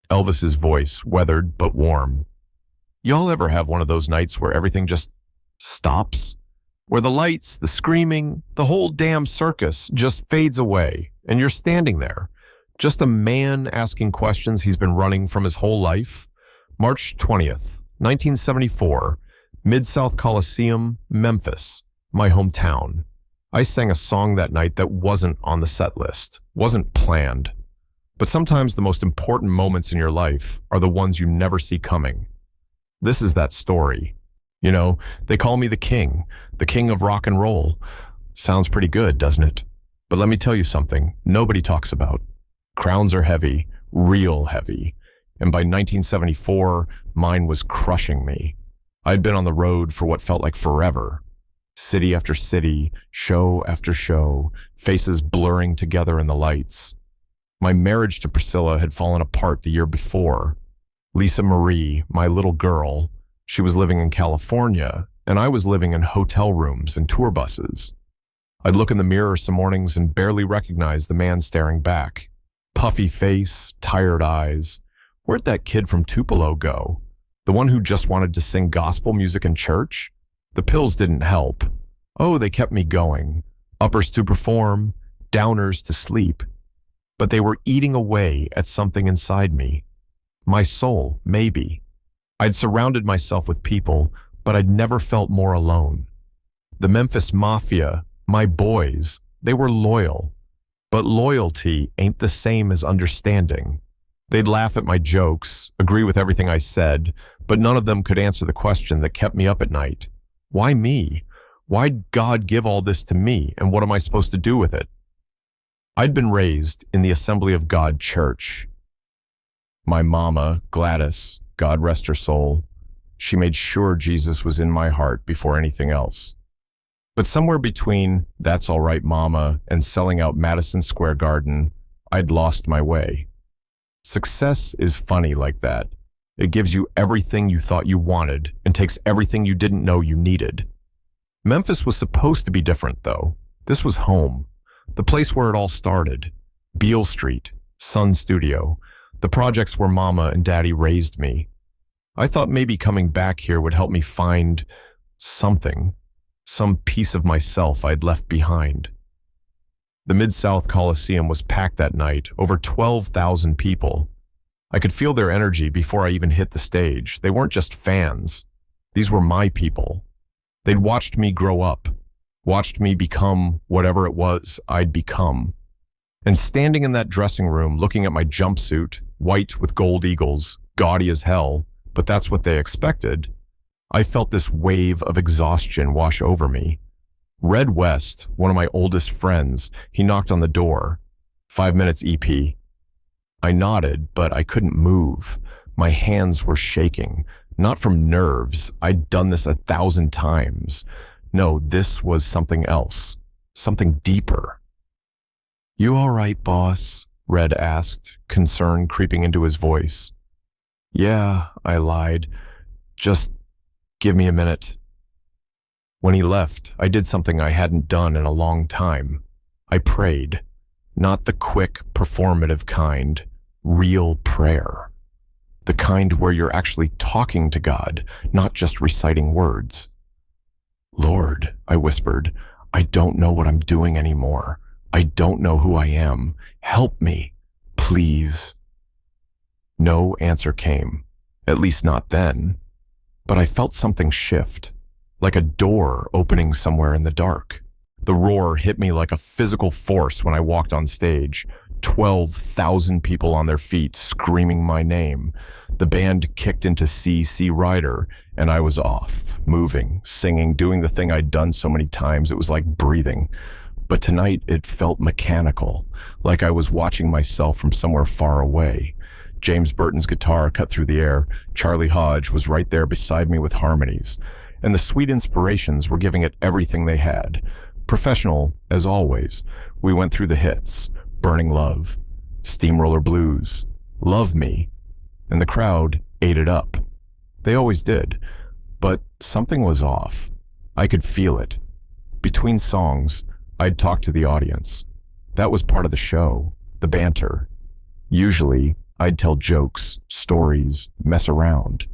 Elvis's voice, weathered but warm. Y'all ever have one of those nights where everything just stops? Where the lights, the screaming, the whole damn circus just fades away, and you're standing there, just a man asking questions he's been running from his whole life? March 20th, 1974, Mid-South Coliseum, Memphis, my hometown. I sang a song that night that wasn't on the set list, wasn't planned. But sometimes the most important moments in your life are the ones you never see coming. This is that story. You know, they call me the king of rock and roll. Sounds pretty good, doesn't it? But let me tell you something nobody talks about. Crowns are heavy, real heavy. And by 1974, mine was crushing me. I'd been on the road for what felt like forever. City after city, show after show, faces blurring together in the lights. My marriage to Priscilla had fallen apart the year before. Lisa Marie, my little girl, she was living in California, and I was living in hotel rooms and tour buses. I'd look in the mirror some mornings and barely recognize the man staring back. Puffy face, tired eyes. Where'd that kid from Tupelo go? The one who just wanted to sing gospel music in church? The pills didn't help. Oh, they kept me going. Uppers to perform, downers to sleep. But they were eating away at something inside me. My soul, maybe. I'd surrounded myself with people, but I'd never felt more alone. The Memphis Mafia, my boys, they were loyal. But loyalty ain't the same as understanding. They'd laugh at my jokes, agree with everything I said, but none of them could answer the question that kept me up at night. Why me? Why'd God give all this to me, and what am I supposed to do with it? I'd been raised in the Assembly of God church. My mama, Gladys, God rest her soul, she made sure Jesus was in my heart before anything else. But somewhere between "That's all right, Mama" and selling out Madison Square Garden, I'd lost my way. Success is funny like that. It gives you everything you thought you wanted and takes everything you didn't know you needed. Memphis was supposed to be different, though. This was home, the place where it all started. Beale Street, Sun Studio, the projects where Mama and Daddy raised me. I thought maybe coming back here would help me find something, some piece of myself I'd left behind. The Mid-South Coliseum was packed that night, over 12,000 people. I could feel their energy before I even hit the stage. They weren't just fans. These were my people. They'd watched me grow up, watched me become whatever it was I'd become. And standing in that dressing room, looking at my jumpsuit, white with gold eagles, gaudy as hell, but that's what they expected, I felt this wave of exhaustion wash over me. Red West, one of my oldest friends, he knocked on the door. 5 minutes, EP. I nodded, but I couldn't move. My hands were shaking. Not from nerves. I'd done this 1,000 times. No, this was something else. Something deeper. "You all right, boss?" Red asked, concern creeping into his voice. "Yeah," I lied. "Just give me a minute." When he left, I did something I hadn't done in a long time. I prayed. Not the quick, performative kind. Real prayer. The kind where you're actually talking to God, not just reciting words. "Lord," I whispered, "I don't know what I'm doing anymore. I don't know who I am. Help me, please." No answer came, at least not then. But I felt something shift, like a door opening somewhere in the dark. The roar hit me like a physical force when I walked on stage. 12,000 people on their feet screaming my name. The band kicked into C. Rider, and I was off, moving, singing, doing the thing I'd done so many times it was like breathing. But tonight it felt mechanical, like I was watching myself from somewhere far away. James Burton's guitar cut through the air. Charlie Hodge was right there beside me with harmonies. And the sweet inspirations were giving it everything they had. Professional, as always, we went through the hits. Burning Love, Steamroller Blues, Love Me, and the crowd ate it up. They always did, but something was off. I could feel it. Between songs, I'd talk to the audience. That was part of the show, the banter. Usually, I'd tell jokes, stories, mess around.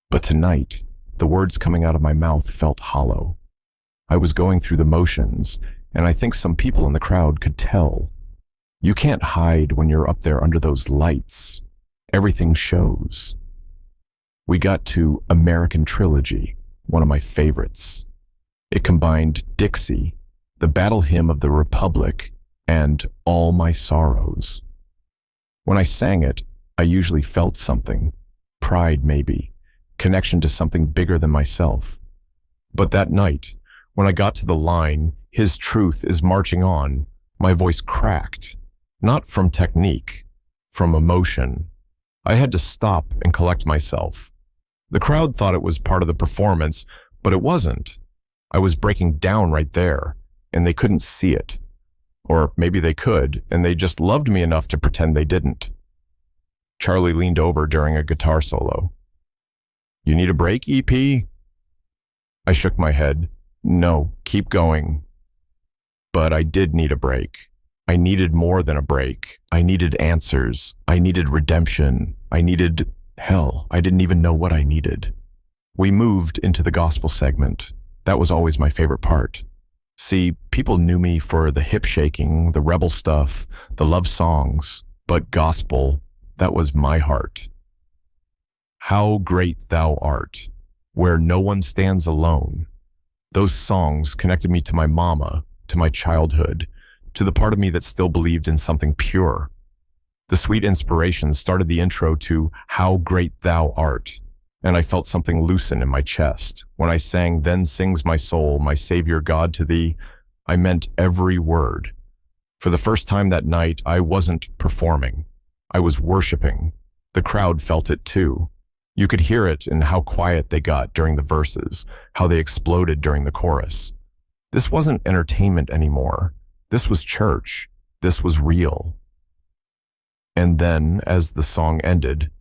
But tonight, the words coming out of my mouth felt hollow. I was going through the motions, and I think some people in the crowd could tell. You can't hide when you're up there under those lights. Everything shows. We got to American Trilogy, one of my favorites. It combined Dixie, the battle hymn of the Republic, and All My Sorrows. When I sang it, I usually felt something. Pride, maybe. Connection to something bigger than myself. But that night, when I got to the line, His truth is marching on, my voice cracked. Not from technique, from emotion. I had to stop and collect myself. The crowd thought it was part of the performance, but it wasn't. I was breaking down right there, and they couldn't see it. Or maybe they could, and they just loved me enough to pretend they didn't. Charlie leaned over during a guitar solo. "You need a break, EP?" I shook my head. "No, keep going." But I did need a break. I needed more than a break. I needed answers. I needed redemption. Hell, I didn't even know what I needed. We moved into the gospel segment. That was always my favorite part. See, people knew me for the hip shaking, the rebel stuff, the love songs, but gospel, that was my heart. How Great Thou Art, Where No One Stands Alone. Those songs connected me to my mama, to my childhood, to the part of me that still believed in something pure. The sweet inspiration started the intro to How Great Thou Art, and I felt something loosen in my chest. When I sang, Then Sings My Soul, My Savior God to Thee, I meant every word. For the first time that night, I wasn't performing. I was worshiping. The crowd felt it too. You could hear it in how quiet they got during the verses, how they exploded during the chorus. This wasn't entertainment anymore. This was church. This was real. And then, as the song ended,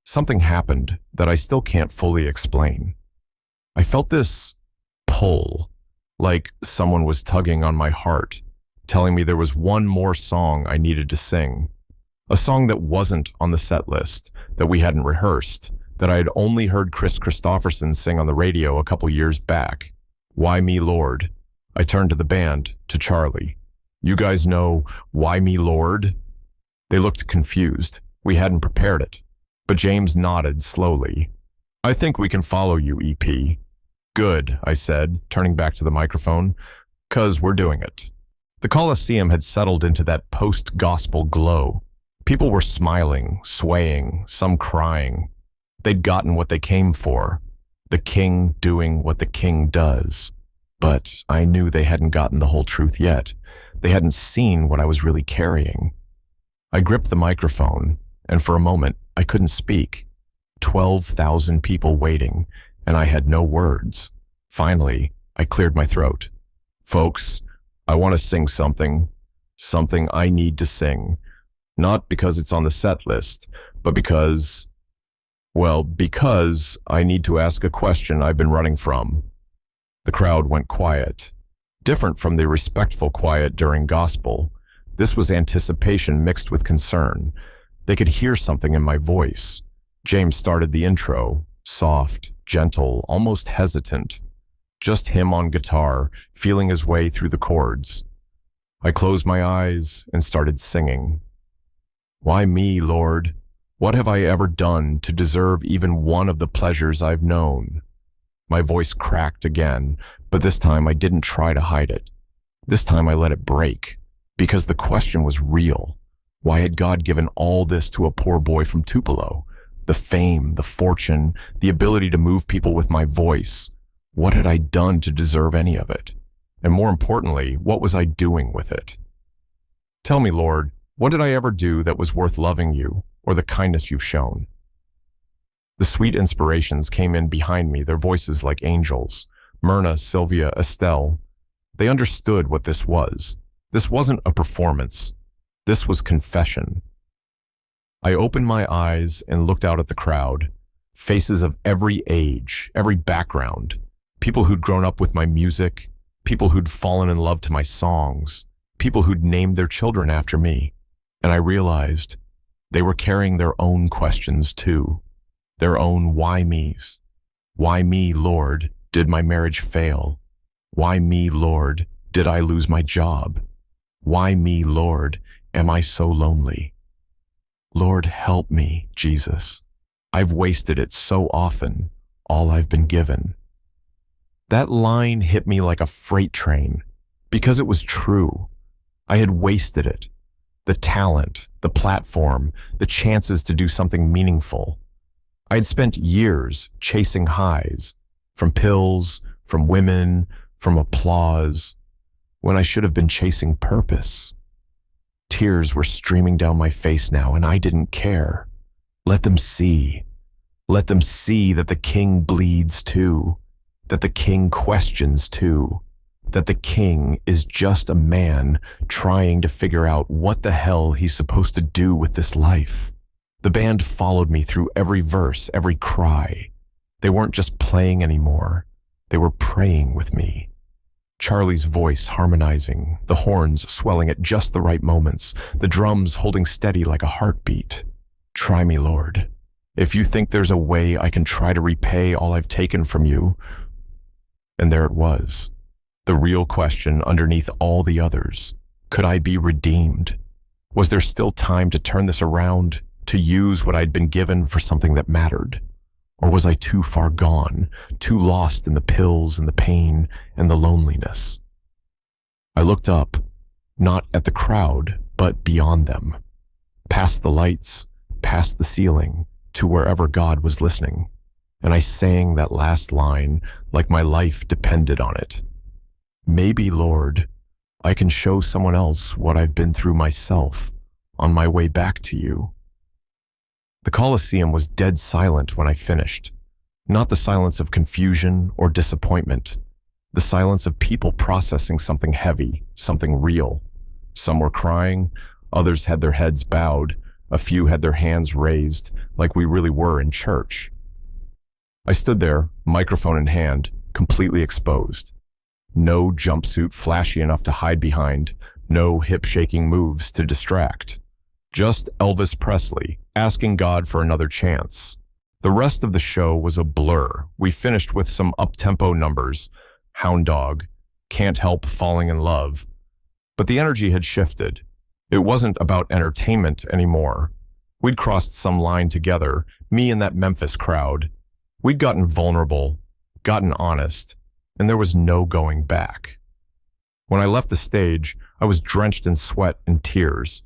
something happened that I still can't fully explain. I felt this pull, like someone was tugging on my heart, telling me there was one more song I needed to sing. A song that wasn't on the set list, that we hadn't rehearsed, that I had only heard Chris Christopherson sing on the radio a couple years back. Why Me, Lord? I turned to the band, to Charlie. You guys know Why Me, Lord? They looked confused. We hadn't prepared it. But James nodded slowly. I think we can follow you, EP. Good, I said, turning back to the microphone, 'cause we're doing it. The Coliseum had settled into that post-gospel glow. People were smiling, swaying, some crying. They'd gotten what they came for, the king doing what the king does. But I knew they hadn't gotten the whole truth yet. They hadn't seen what I was really carrying. I gripped the microphone, and for a moment, I couldn't speak. 12,000 people waiting, and I had no words. Finally, I cleared my throat. Folks, I want to sing something I need to sing. Not because it's on the set list, but because I need to ask a question I've been running from. The crowd went quiet. Different from the respectful quiet during gospel. This was anticipation mixed with concern. They could hear something in my voice. James started the intro, soft, gentle, almost hesitant. Just him on guitar, feeling his way through the chords. I closed my eyes and started singing. Why me, Lord? What have I ever done to deserve even one of the pleasures I've known? My voice cracked again, but this time I didn't try to hide it. This time I let it break, because the question was real. Why had God given all this to a poor boy from Tupelo? The fame, the fortune, the ability to move people with my voice. What had I done to deserve any of it? And more importantly, what was I doing with it? Tell me, Lord, what did I ever do that was worth loving you, or the kindness you've shown? The sweet inspirations came in behind me, their voices like angels. Myrna, Sylvia, Estelle. They understood what this was. This wasn't a performance. This was confession. I opened my eyes and looked out at the crowd. Faces of every age, every background. People who'd grown up with my music. People who'd fallen in love to my songs. People who'd named their children after me. And I realized They were carrying their own questions too, their own why me's. Why me, Lord, did my marriage fail? Why me, Lord, did I lose my job? Why me, Lord, am I so lonely? Lord, help me, Jesus. I've wasted it so often, all I've been given. That line hit me like a freight train, because it was true. I had wasted it. The talent, the platform, the chances to do something meaningful. I had spent years chasing highs, from pills, from women, from applause, when I should have been chasing purpose. Tears were streaming down my face now, and I didn't care. Let them see. Let them see that the king bleeds too, that the king questions too, that the king is just a man trying to figure out what the hell he's supposed to do with this life. The band followed me through every verse, every cry. They weren't just playing anymore. They were praying with me. Charlie's voice harmonizing, the horns swelling at just the right moments, the drums holding steady like a heartbeat. Try me, Lord. If you think there's a way I can try to repay all I've taken from you. And there it was. The real question underneath all the others. Could I be redeemed? Was there still time to turn this around, to use what I'd been given for something that mattered? Or was I too far gone, too lost in the pills and the pain and the loneliness? I looked up, not at the crowd, but beyond them. Past the lights, past the ceiling, to wherever God was listening. And I sang that last line like my life depended on it. Maybe, Lord, I can show someone else what I've been through myself on my way back to you. The Coliseum was dead silent when I finished. Not the silence of confusion or disappointment. The silence of people processing something heavy, something real. Some were crying, others had their heads bowed, a few had their hands raised, like we really were in church. I stood there, microphone in hand, completely exposed. No jumpsuit flashy enough to hide behind, no hip-shaking moves to distract. Just Elvis Presley, asking God for another chance. The rest of the show was a blur. We finished with some up-tempo numbers, Hound Dog, Can't Help Falling in Love. But the energy had shifted. It wasn't about entertainment anymore. We'd crossed some line together, me and that Memphis crowd. We'd gotten vulnerable, gotten honest, and there was no going back. When I left the stage, I was drenched in sweat and tears.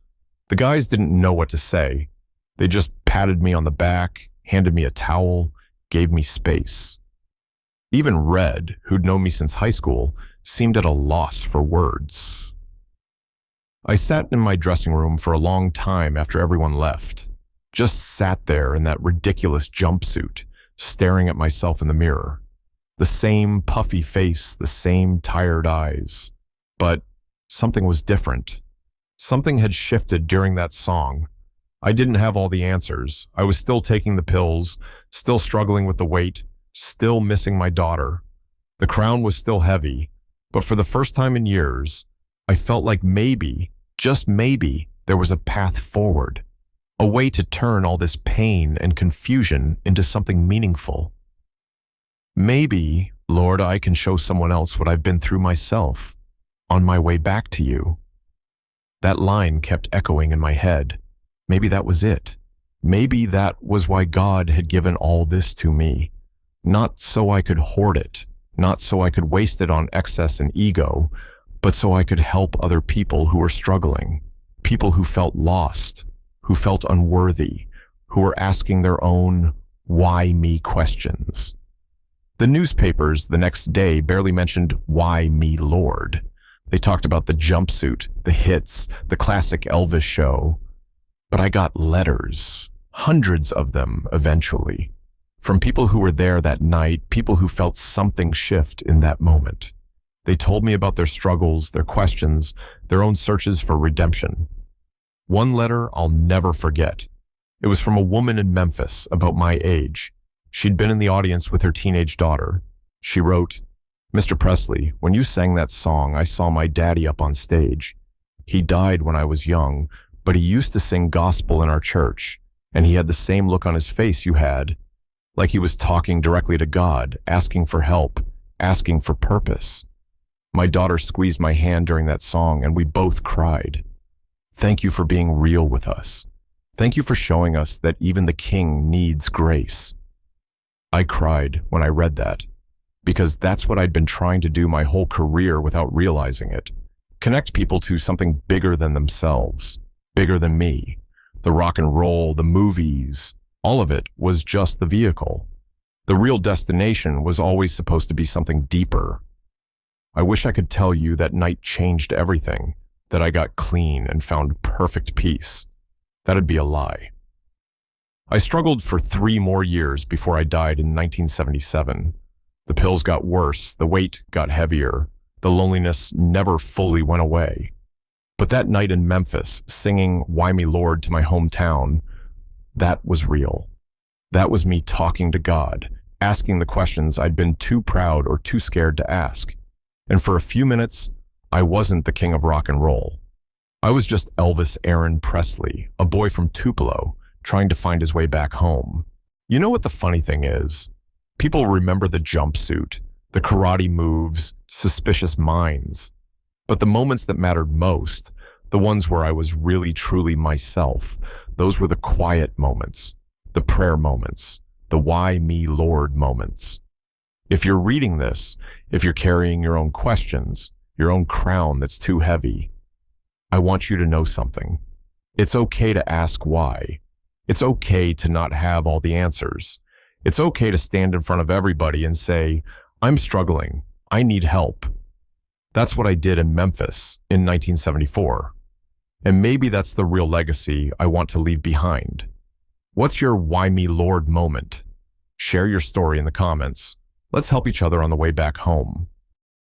The guys didn't know what to say. They just patted me on the back, handed me a towel, gave me space. Even Red, who'd known me since high school, seemed at a loss for words. I sat in my dressing room for a long time after everyone left. Just sat there in that ridiculous jumpsuit, staring at myself in the mirror. The same puffy face, the same tired eyes. But something was different. Something had shifted during that song. I didn't have all the answers. I was still taking the pills, still struggling with the weight, still missing my daughter. The crown was still heavy, but for the first time in years, I felt like maybe, just maybe, there was a path forward. A way to turn all this pain and confusion into something meaningful. Maybe, Lord, I can show someone else what I've been through myself, on my way back to you. That line kept echoing in my head. Maybe that was it. Maybe that was why God had given all this to me. Not so I could hoard it, not so I could waste it on excess and ego, but so I could help other people who were struggling, people who felt lost, who felt unworthy, who were asking their own why me questions. The newspapers the next day barely mentioned why me, Lord. They talked about the jumpsuit, the hits, the classic Elvis show. But I got letters, hundreds of them eventually, from people who were there that night, people who felt something shift in that moment. They told me about their struggles, their questions, their own searches for redemption. One letter I'll never forget. It was from a woman in Memphis about my age. She'd been in the audience with her teenage daughter. She wrote, "Mr. Presley, when you sang that song, I saw my daddy up on stage. He died when I was young, but he used to sing gospel in our church, and he had the same look on his face you had, like he was talking directly to God, asking for help, asking for purpose. My daughter squeezed my hand during that song, and we both cried. Thank you for being real with us. Thank you for showing us that even the King needs grace. I cried when I read that, because that's what I'd been trying to do my whole career without realizing it. Connect people to something bigger than themselves, bigger than me. The rock and roll, the movies, all of it was just the vehicle. The real destination was always supposed to be something deeper. I wish I could tell you that night changed everything, that I got clean and found perfect peace. That'd be a lie. I struggled for 3 more years before I died in 1977. The pills got worse, the weight got heavier, the loneliness never fully went away. But that night in Memphis, singing Why Me Lord to my hometown, that was real. That was me talking to God, asking the questions I'd been too proud or too scared to ask. And for a few minutes, I wasn't the king of rock and roll. I was just Elvis Aaron Presley, a boy from Tupelo, trying to find his way back home. You know what the funny thing is? People remember the jumpsuit, the karate moves, suspicious minds. But the moments that mattered most, the ones where I was really truly myself, those were the quiet moments, the prayer moments, the why me Lord moments. If you're reading this, if you're carrying your own questions, your own crown that's too heavy, I want you to know something. It's okay to ask why. It's okay to not have all the answers. It's okay to stand in front of everybody and say, I'm struggling. I need help. That's what I did in Memphis in 1974. And maybe that's the real legacy I want to leave behind. What's your why me Lord moment? Share your story in the comments. Let's help each other on the way back home.